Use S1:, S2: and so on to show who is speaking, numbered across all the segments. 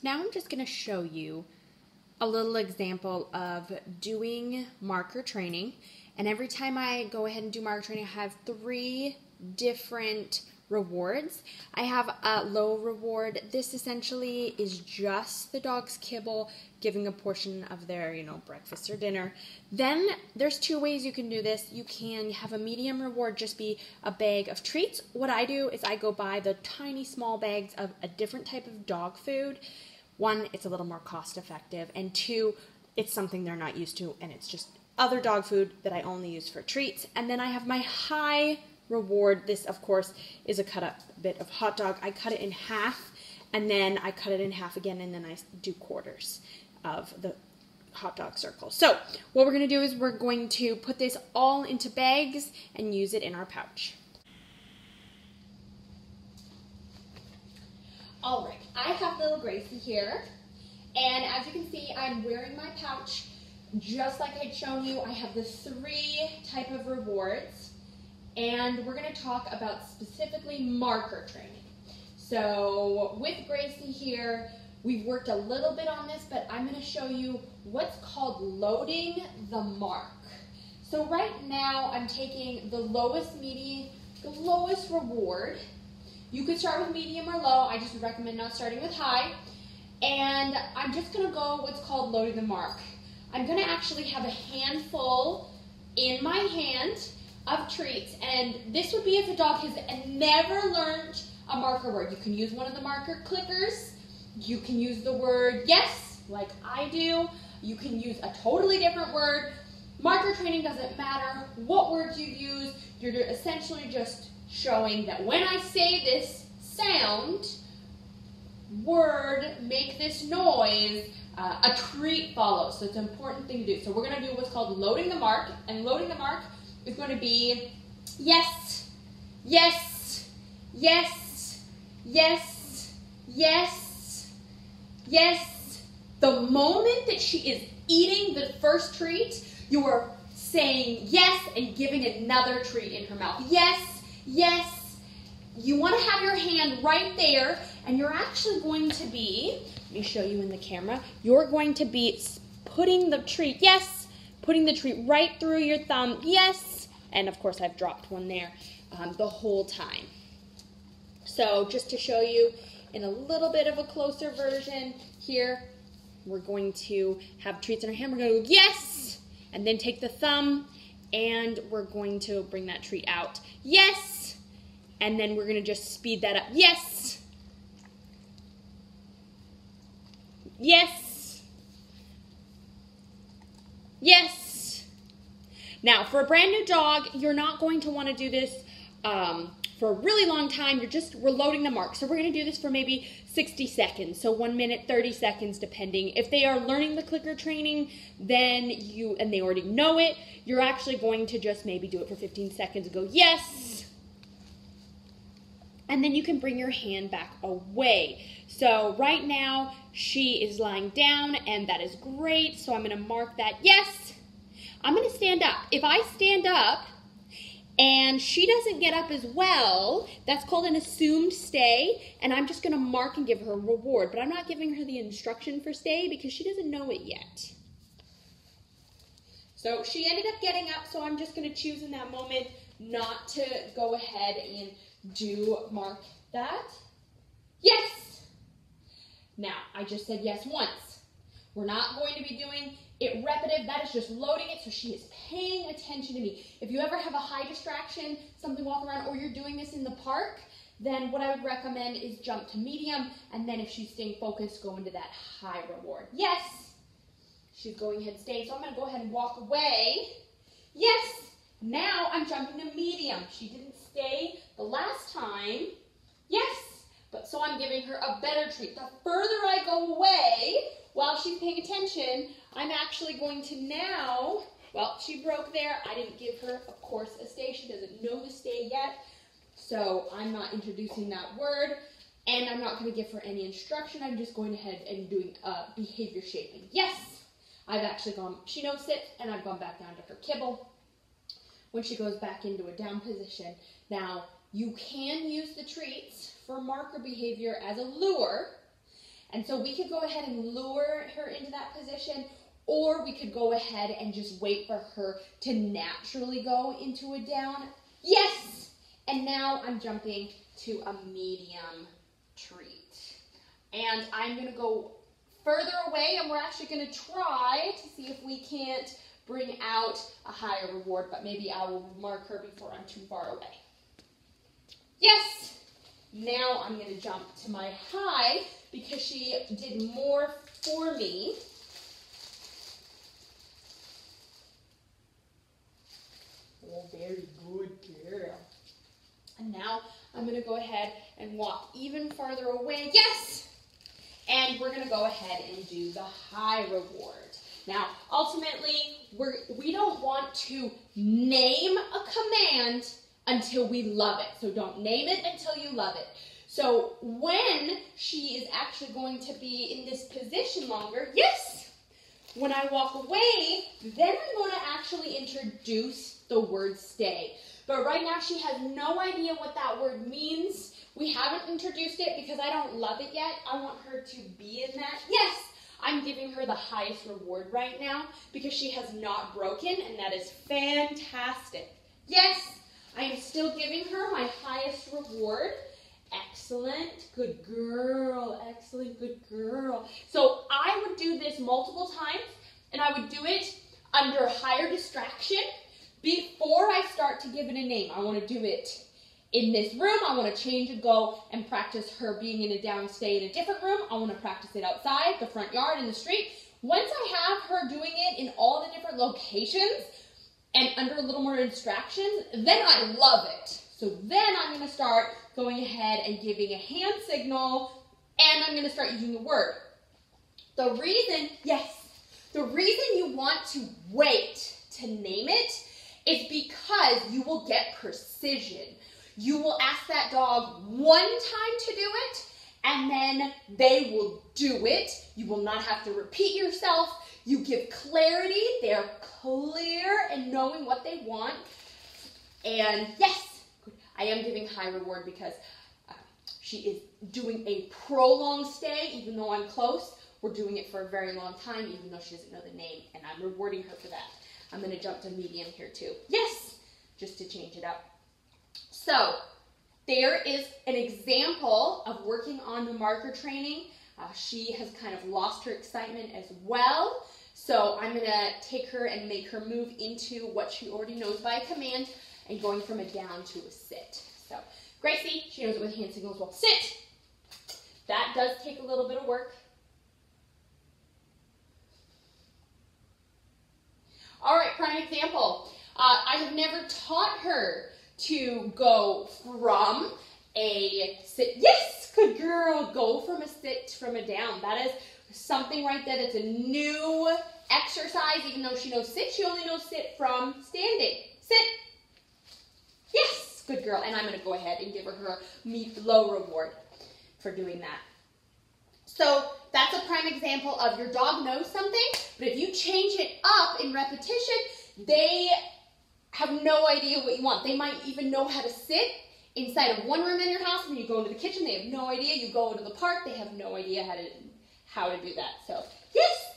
S1: Now I'm just going to show you a little example of doing marker training. And every time I go ahead and do marker training, I have 3 different rewards. I have a low reward. This essentially is just the dog's kibble, giving a portion of their, breakfast or dinner. Then there's 2 ways you can do this. You can have a medium reward, just be a bag of treats. What I do is I go buy the tiny small bags of a different type of dog food. 1, it's a little more cost effective, and 2, it's something they're not used to, and it's just other dog food that I only use for treats. And then I have my high reward. This, of course, is a cut up bit of hot dog. I cut it in half, and then I cut it in half again, and then I do quarters of the hot dog circle. So what we're going to do is we're going to put this all into bags and use it in our pouch. All right, I have little Gracie here, and as you can see, I'm wearing my pouch just like I'd shown you. I have the 3 type of rewards, and we're going to talk about specifically marker training. So with Gracie here, we've worked a little bit on this, but I'm going to show you what's called loading the mark. So right now, I'm taking the lowest reward. You could start with medium or low. I just recommend not starting with high. And I'm just going to go what's called loading the mark. I'm going to actually have a handful in my hand of treats. And this would be if the dog has never learned a marker word. You can use one of the marker clickers. You can use the word yes, like I do. You can use a totally different word. Marker training doesn't matter what words you use. You're essentially just showing that when I say this sound, word, make this noise, a treat follows. So it's an important thing to do. So we're going to do what's called loading the mark. And loading the mark is going to be yes, yes, yes, yes, yes, yes. The moment that she is eating the first treat, you are saying yes and giving another treat in her mouth. Yes. Yes, you want to have your hand right there, and you're actually going to be, let me show you in the camera, you're going to be putting the treat, yes, putting the treat right through your thumb, yes, and of course I've dropped one there the whole time. So just to show you in a little bit of a closer version here, we're going to have treats in our hand, we're going to go yes, and then take the thumb, and we're going to bring that treat out. Yes. And then we're going to just speed that up. Yes. Yes. Yes. Now, for a brand new dog, you're not going to want to do this for a really long time. We're loading the mark. So we're going to do this for maybe 60 seconds. So 1 minute, 30 seconds, depending. If they are learning the clicker training, then and they already know it, you're actually going to just maybe do it for 15 seconds and go, yes. And then you can bring your hand back away. So right now, she is lying down, and that is great. So I'm going to mark that, yes. I'm going to stand up. If I stand up, and she doesn't get up as well, that's called an assumed stay, and I'm just going to mark and give her a reward. But I'm not giving her the instruction for stay because she doesn't know it yet. So she ended up getting up, so I'm just going to choose in that moment not to go ahead and mark that. Yes! Now, I just said yes once. We're not going to be doing it repetitive. That is just loading it so she is paying attention to me. If you ever have a high distraction, something walking around, or you're doing this in the park, then what I would recommend is jump to medium, and then if she's staying focused, go into that high reward. Yes! She's going ahead and staying, so I'm going to go ahead and walk away. Yes! Now I'm jumping to medium. She didn't stay the last time. Yes! But so I'm giving her a better treat. The further I go away, while she's paying attention, I'm actually going to now, well, she broke there. I didn't give her, of course, a stay. She doesn't know the stay yet. So I'm not introducing that word, and I'm not going to give her any instruction. I'm just going ahead and doing behavior shaping. Yes! I've actually gone, she knows sit, and I've gone back down to her kibble. When she goes back into a down position. Now, you can use the treats for marker behavior as a lure, And so we could go ahead and lure her into that position, or we could go ahead and just wait for her to naturally go into a down. Yes! And now I'm jumping to a medium treat. And I'm going to go further away, and we're actually going to try to see if we can't bring out a higher reward, but maybe I will mark her before I'm too far away. Yes! Now I'm going to jump to my high because she did more for me. Oh, very good girl. And now I'm going to go ahead and walk even farther away. Yes! And we're going to go ahead and do the high reward. Now, ultimately, we don't want to name a command until we love it. So don't name it until you love it. So when she is actually going to be in this position longer, yes! When I walk away, then I'm going to actually introduce the word stay. But right now, she has no idea what that word means. We haven't introduced it because I don't love it yet. I want her to be in that. Yes, I'm giving her the highest reward right now because she has not broken, and that is fantastic. Yes, I am still giving her my highest reward. Excellent. Good girl. Excellent. Good girl. So I would do this multiple times, and I would do it under higher distraction before I start to give it a name. I want to do it in this room. I want to change and go and practice her being in a down stay in a different room. I want to practice it outside, the front yard, in the street. Once I have her doing it in all the different locations and under a little more distractions, then I love it. So then I'm going to start going ahead and giving a hand signal, and I'm going to start using the word. The reason you want to wait to name it is because you will get precision. You will ask that dog one time to do it, and then they will do it. You will not have to repeat yourself. You give clarity. They're clear in knowing what they want. And yes, I am giving high reward because she is doing a prolonged stay, even though I'm close. We're doing it for a very long time, even though she doesn't know the name, and I'm rewarding her for that. I'm going to jump to medium here too. Yes, just to change it up. So there is an example of working on the marker training. She has kind of lost her excitement as well. So I'm going to take her and make her move into what she already knows by a command and going from a down to a sit. So Gracie, she knows it with hand signals. Well, sit. That does take a little bit of work. All right, prime example. I have never taught her to go from a sit. Yes, good girl. Go from a sit, from a down. That is something right there. It's a new exercise. Even though she knows sit, she only knows sit from standing. Sit. Yes, good girl. And I'm going to go ahead and give her low reward for doing that. So that's a prime example of your dog knows something, but if you change it up in repetition, they have no idea what you want. They might even know how to sit inside of one room in your house. When you go into the kitchen, they have no idea. You go into the park, they have no idea how to do that. So, yes,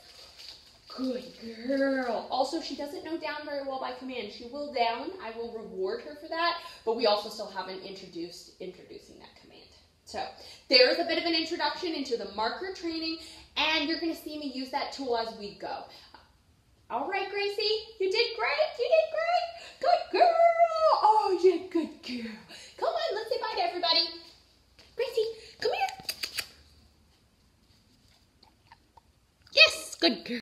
S1: good girl. Also, she doesn't know down very well by command. She will down. I will reward her for that, but we also still haven't introducing that command. So there's a bit of an introduction into the marker training, and you're going to see me use that tool as we go. All right, Gracie, you did great. You did great. Good girl. Oh, yeah, good girl. Come on, let's say bye to everybody. Gracie, come here. Yes, good girl.